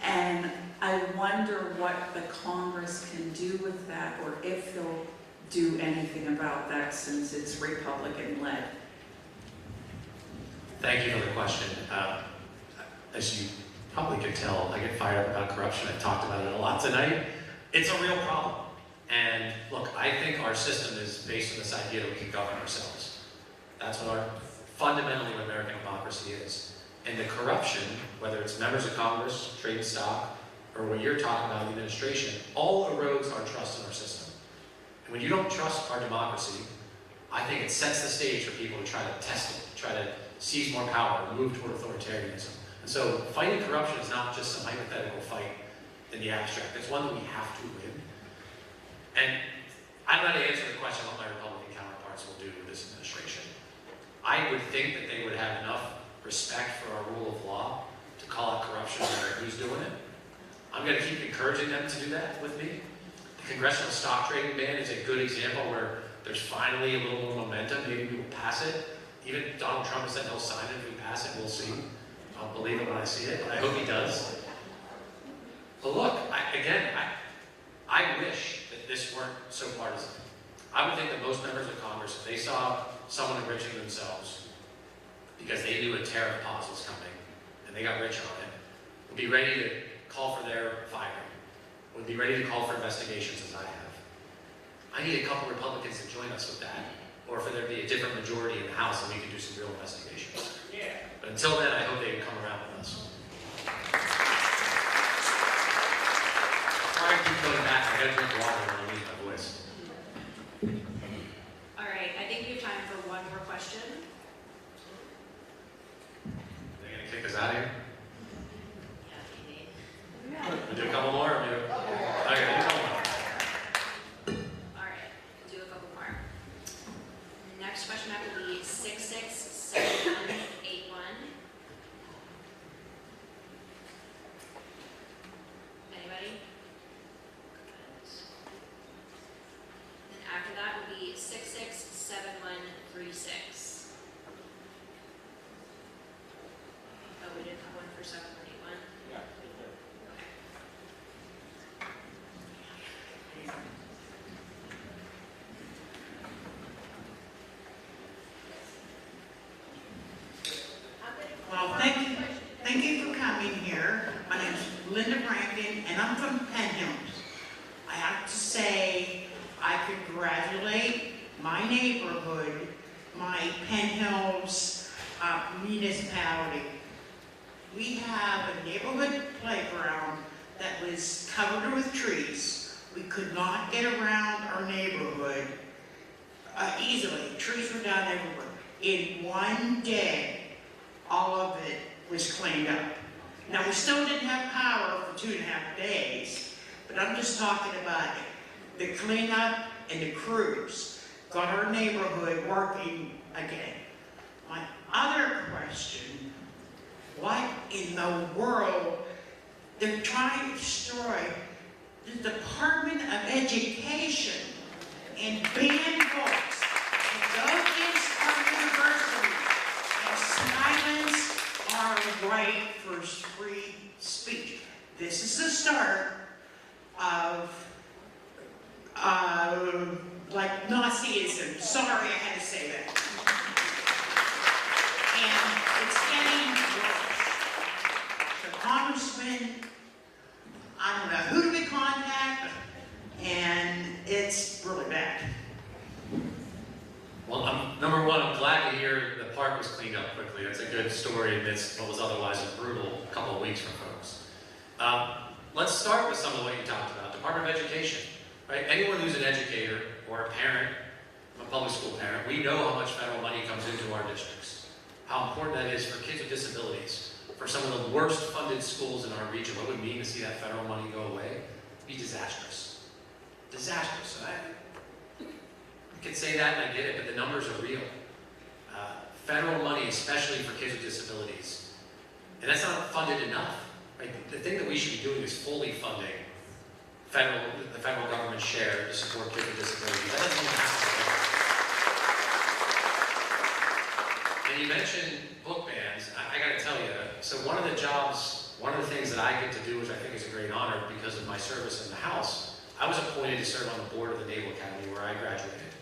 And I wonder what the Congress can do with that, or if they'll do anything about that since it's Republican-led. Thank you for the question. As you probably could tell, I get fired up about corruption. I've talked about it a lot tonight. It's a real problem. And look, I think our system is based on this idea that we can govern ourselves. That's what fundamentally what American democracy is. And the corruption, whether it's members of Congress, trade stock, or what you're talking about, the administration, all erodes our trust in our system. And when you don't trust our democracy, I think it sets the stage for people to try to test it, try to seize more power, move toward authoritarianism. And so fighting corruption is not just some hypothetical fight in the abstract. It's one that we have to win. And I'm not to answer the question what my Republican counterparts will do with this administration. I would think that they would have enough respect for our rule of law to call out corruption no matter who's doing it. I'm going to keep encouraging them to do that with me. The congressional stock trading ban is a good example where there's finally a little more momentum. Maybe we will pass it. Even Donald Trump has said he'll sign it if we pass it. We'll see. I'll believe it when I see it. I hope he does. But look, I wish that this weren't so partisan. I would think that most members of Congress, if they saw someone enriching themselves because they knew a tariff pause was coming and they got rich on it, would be ready to call for their firing, would be ready to call for investigations as I have. I need a couple Republicans to join us with that, or for there to be a different majority in the House and we can do some real investigations. Yeah. But until then, I hope they can come around with us. Before I keep going back, I gotta drink water when I lose my voice. All right, I think we have time for one more question. Are they gonna kick us out of here? Yeah, maybe. We'll do a couple more, or do okay, do a couple more. All right, we'll do a couple more. Next question after will be 667181. Anybody? Then after that will be 667136. Oh, we didn't have one for 7181? Yeah. Okay. Well, thank you for coming here. My name is Linda Rankin, and I'm from Penn Hills. I have to say, I congratulate my neighborhood, my Penn Hills municipality. We have a neighborhood playground that was covered with trees. We could not get around our neighborhood easily. Trees were down everywhere. In one day, all of it was cleaned up. Now, we still didn't have power for 2.5 days, but I'm just talking about the cleanup and the crews got our neighborhood working again. My other question, what in the world, they're trying to destroy the Department of Education and ban books and go against our universities and silence our right for free speech. This is the start of like Nazism. Sorry, I had to say that. And it's getting worse. The Congressman, I don't know who do we contact, and it's really bad. Well, number one, I'm glad to hear the park was cleaned up quickly. That's a good story amidst what was otherwise a brutal couple of weeks for folks. Let's start with some of what you talked about. Department of Education, right? Anyone who's an educator or a parent, a public school parent, we know how much federal money comes into our districts. How important that is for kids with disabilities. For some of the worst funded schools in our region, what it would mean to see that federal money go away? It'd be disastrous. Disastrous. I can say that and I get it, but the numbers are real. Federal money, especially for kids with disabilities. And that's not funded enough. Right? The thing that we should be doing is fully funding the federal government share to support kids with disabilities. That doesn't even happen. And you mentioned book bans. I got to tell you, so one of the things that I get to do, which I think is a great honor because of my service in the House, I was appointed to serve on the board of the Naval Academy where I graduated.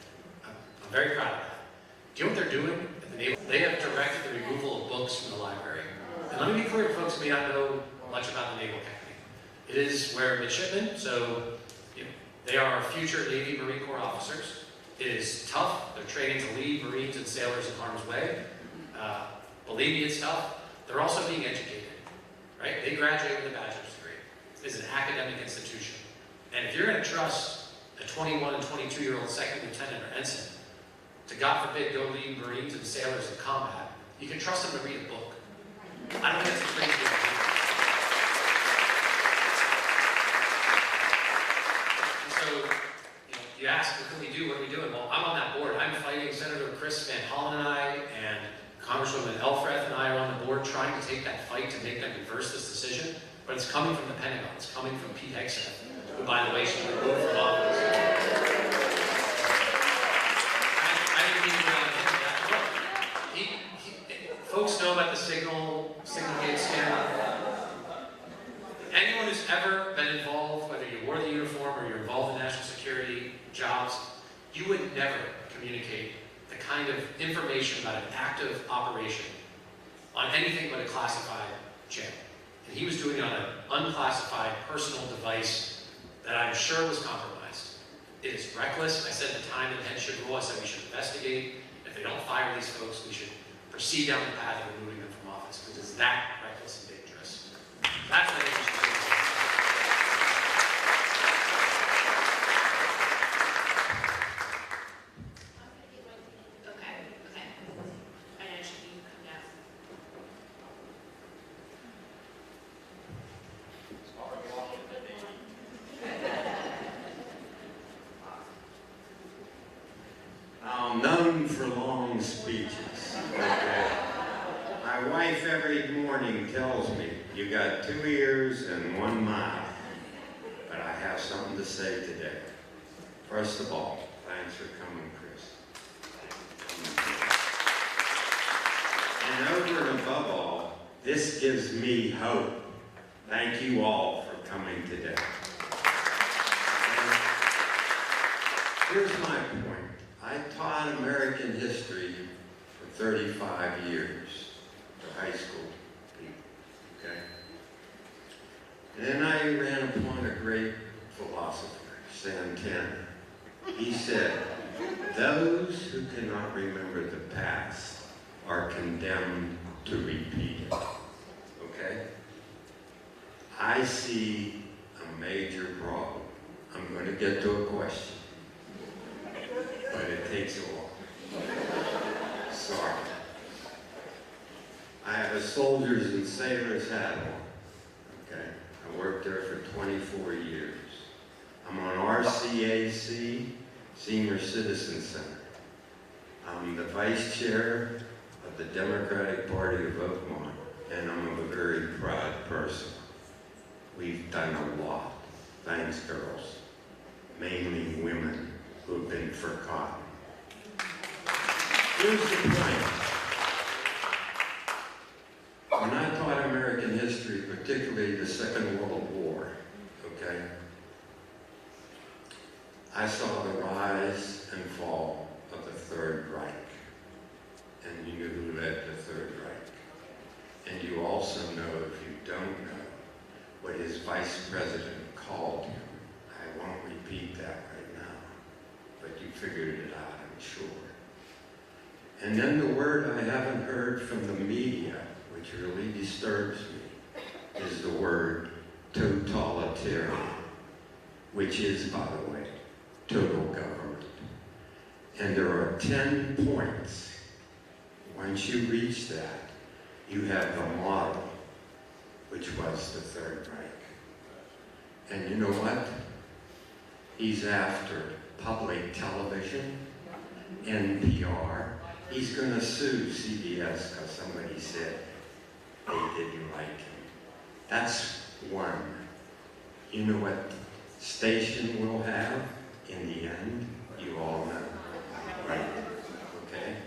I'm very proud of that. Do you know what they're doing at the Naval? They have directed the removal of books from the library. And let me be clear, folks who may not know much about the Naval Academy. It is where midshipmen, so they are our future Navy Marine Corps officers. It is tough. They're training to lead Marines and sailors in harm's way. Believe me, it's tough. They're also being educated, right? They graduate with a bachelor's degree. It's an academic institution. And if you're going to trust a 21 and 22-year-old second lieutenant or ensign to, God forbid, go lead Marines and sailors in combat, you can trust them to read a book. I don't think that's a crazy idea. And so, you ask, what can we do? What are we doing? Well, I'm on that board. I'm fighting Senator Chris Van Hollen and I, and Congresswoman Elfreth and I are on the board trying to take that fight to make them reverse this decision. But it's coming from the Pentagon. It's coming from Pete Hegseth, who, by the way, should be removed from office. I didn't mean to get on him. Look, about the signal gate scandal? Anyone who's ever been involved, whether you wore the uniform or you're involved in national security jobs, you would never communicate the kind of information about an active operation on anything but a classified channel. And he was doing it on an unclassified personal device that I'm sure was compromised. It is reckless. I said at the time that head should rule, I said we should investigate. If they don't fire these folks, we should proceed down the path of removing them from office because it's that reckless and dangerous. That's what I think we should do. Okay. I know, should you come down? I'm known for long speeches. Okay? My wife every morning tells me, you got 2 ears and 1 mouth. But I have something to say today. First of all, thanks for coming, Chris. And over and above all, this gives me hope. Thank you all for coming today. And here's my point. I taught American history for 35 years to high school people, okay? And then I ran upon a great philosopher, Santana. He said, those who cannot remember the past are condemned to repeat it, okay? I see a major problem. I'm going to get to a question. But it takes a while. Sorry. I have a soldier's and sailor's hat on. Okay? I worked there for 24 years. I'm on RCAC, Senior Citizen Center. I'm the vice chair of the Democratic Party of Oakmont, and I'm a very proud person. We've done a lot. Thanks, girls. Mainly women who have been forgotten. Here's the point. When I taught American history, particularly the Second World War, okay, I saw the rise and fall of the Third Reich. And you knew who led the Third Reich. And you also know, if you don't know, what his vice president called him. I won't repeat that right now, but you figured it out, I'm sure. And then the word I haven't heard from the media, which really disturbs me, is the word totalitarian, which is, by the way, total government. And there are 10 points. Once you reach that, you have the model, which was the Third Reich. And you know what? He's after public television, NPR. He's going to sue CBS because somebody said they didn't like him. That's one. You know what station we'll have in the end? You all know, right? Okay?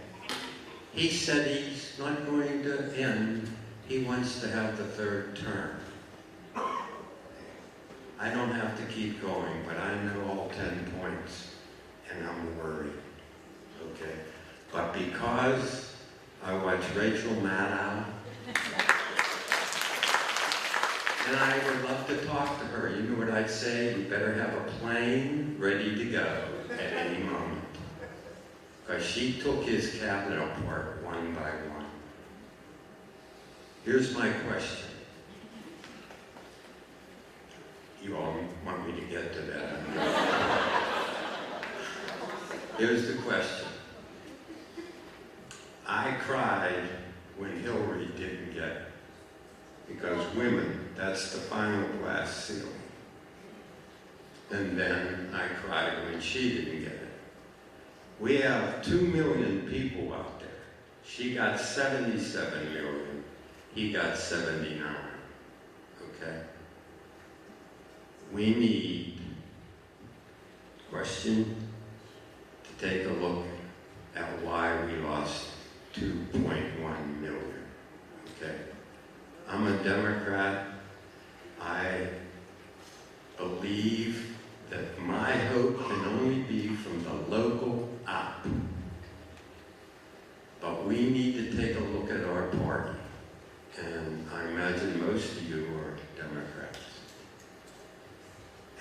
He said he's not going to end. He wants to have the third term. I don't have to keep going, but I know all 10 points, and I'm worried, okay? But because I watch Rachel Maddow, and I would love to talk to her, you know what I'd say? We better have a plane ready to go at any moment. Because she took his cabinet apart one by one. Here's my question. You all want me to get to that? Here's the question. I cried when Hillary didn't get it. Because women, that's the final glass ceiling. And then I cried when she didn't get it. We have 2 million people out there. She got 77 million. He got 79. Okay? We need, question, to take a look at why we lost 2.1 million.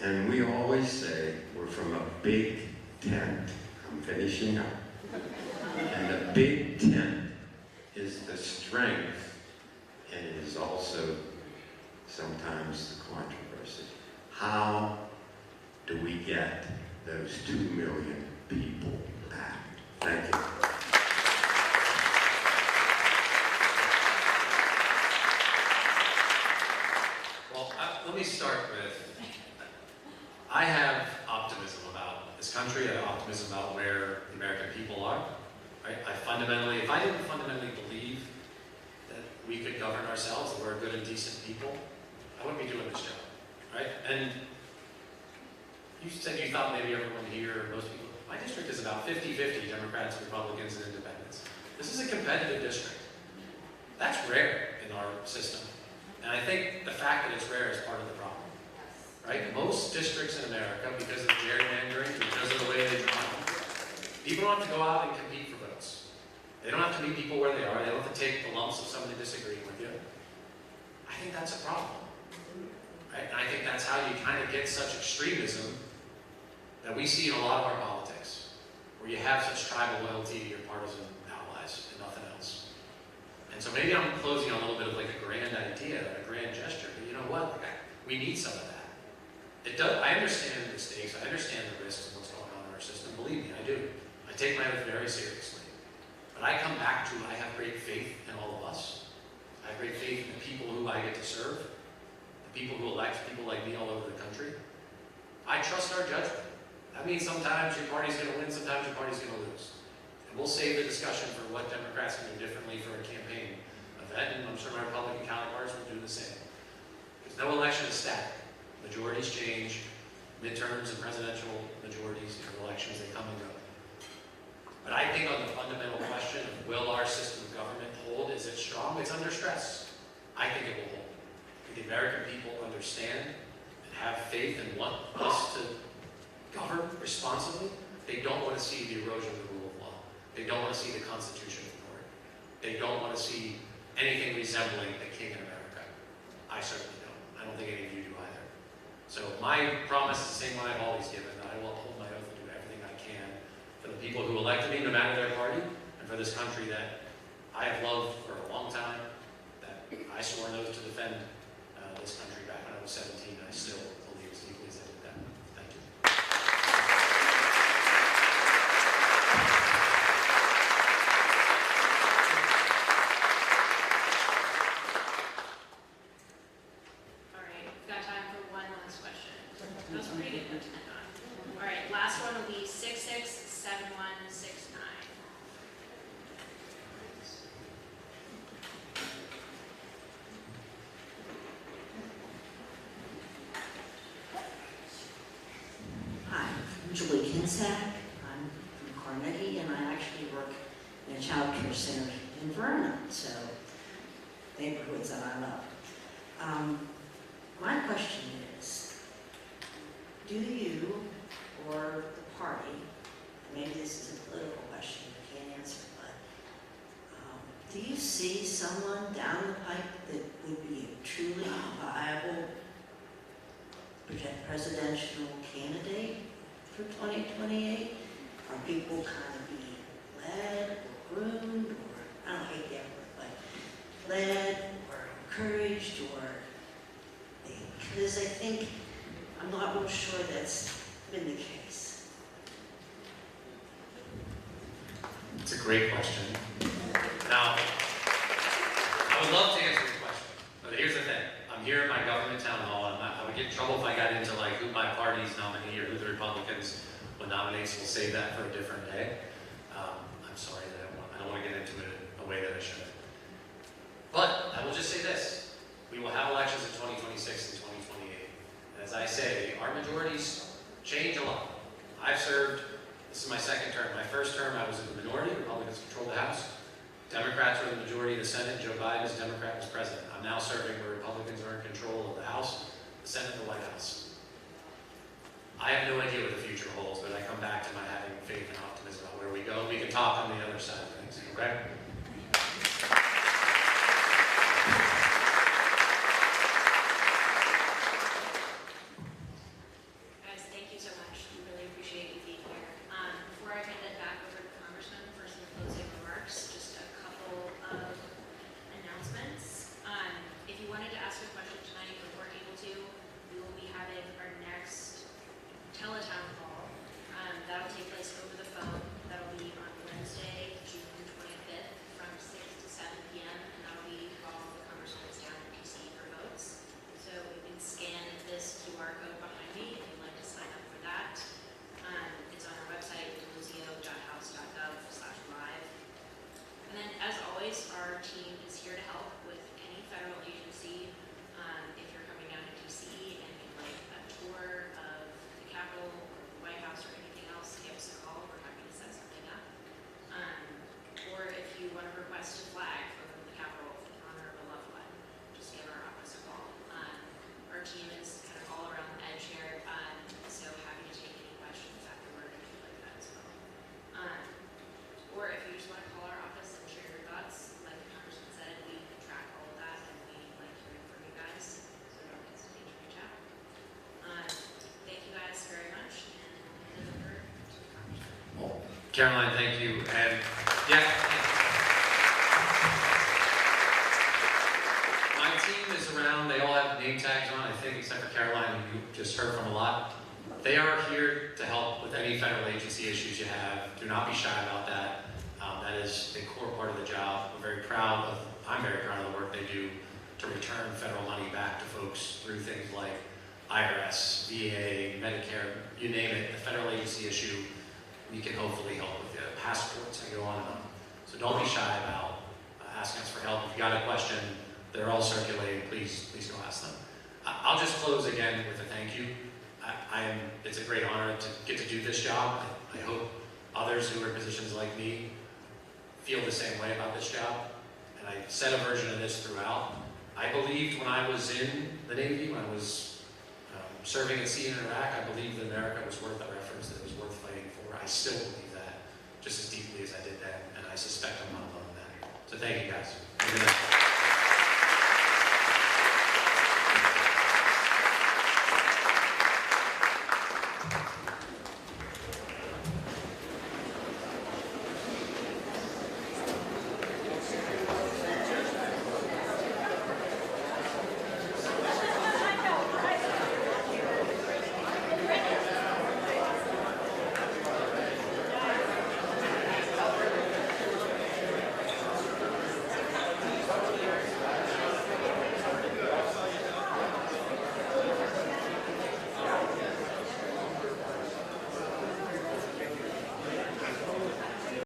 And we always say we're from a big tent. I'm finishing up. And a big tent is the strength, and it is also sometimes the controversy. How do we get those 2 million people back? Thank you. Well, let me start with, I have optimism about this country, I have optimism about where the American people are. Right? If I didn't fundamentally believe that we could govern ourselves, that we're good and decent people, I wouldn't be doing this job, right? And you said you thought maybe everyone here, most people, my district is about 50-50 Democrats, Republicans, and independents. This is a competitive district. That's rare in our system. And I think the fact that it's rare is part of the problem, right? Most districts in America, because of gerrymandering, because of the way they draw, people don't have to go out and compete for votes. They don't have to meet people where they are. They don't have to take the lumps of somebody disagreeing with you. I think that's a problem, right? And I think that's how you kind of get such extremism that we see in a lot of our politics, where you have such tribal loyalty to your partisan allies and nothing else. And so maybe I'm closing on a little bit of like a grand idea, a grand gesture, but you know what? Like we need some of that. It does. I understand the stakes. I understand the risks of what's going on in our system. Believe me, I do. I take my oath very seriously. But I come back to I have great faith in all of us. I have great faith in the people who I get to serve, the people who elect people like me all over the country. I trust our judgment. That means sometimes your party's going to win, sometimes your party's going to lose. And we'll save the discussion for what Democrats can do differently for a campaign event, and I'm sure my Republican counterparts will do the same. Because no election is static. Majorities change, midterms and presidential majorities and elections, they come and go. But I think on the fundamental question of will our system of government hold, is it strong? It's under stress. I think it will hold. I think the American people understand and have faith and want us to govern responsibly. They don't want to see the erosion of the rule of law. They don't want to see the Constitution ignored. They don't want to see anything resembling a king in America. I certainly don't. I don't think any of you do either. So my promise is the same one I've always given, that I will uphold my oath and do everything I can for the people who elected me, no matter their party, and for this country that I have loved for a long time, that I swore an oath to defend this country back when I was 17, and I still believe as deeply as I did then. Thank you. All right, we've got time for one last question. That was pretty good. All right, last one will be 667169. Hi, I'm Julie Kinsack. I'm from Carnegie, and I actually work in a child care center in Vernon, so neighborhoods that I love. My question is, do you or the party, maybe this is a political question you can't answer, but do you see someone down the pike that would be a truly viable presidential candidate for 2028? Are people kind of being led or groomed, or, I don't hate that word, but led or encouraged, or, because I think, I'm not real sure that's been the case. It's a great question. Now, I would love to answer your question, but here's the thing. I'm here at my government town hall, and I would get in trouble if I got into like who my party's nominee or who the Republicans would nominate, so we'll save that for a different day. I'm sorry that I don't want to get into it in a way that I should. But I will just say this. We will have elections in 2026 and 2028. And as I say, our majorities change a lot. I've served, this is my second term. My first term, I was in the minority. Republicans controlled the House. Democrats were in the majority of the Senate. Joe Biden, as Democrat, was president. I'm now serving where Republicans are in control of the House, the Senate, and the White House. I have no idea what the future holds, but I come back to my having faith and optimism about where we go. We can talk on the other side of things, okay? Caroline, thank you. And yeah, my team is around. They all have name tags on, I think, except for Caroline, who you just heard from a lot. They are here to help with any federal agency issues you have. Do not be shy about that. That is a core part of the job. I'm very proud of the work they do to return federal money back to folks through things like IRS, VA, Medicare, you name it, a federal agency issue, we can hopefully help with the passports. I go on and on. So don't be shy about asking us for help. If you got a question, they're all circulating. Please go ask them. I'll just close again with a thank you. It's a great honor to get to do this job. I hope others who are in positions like me feel the same way about this job. And I said a version of this throughout. I believed when I was in the Navy, when I was serving at sea in Iraq, I believed that America was worth our efforts, that it was worth fighting for. I still believe that just as deeply as I did then, and I suspect I'm not alone in that. So thank you guys.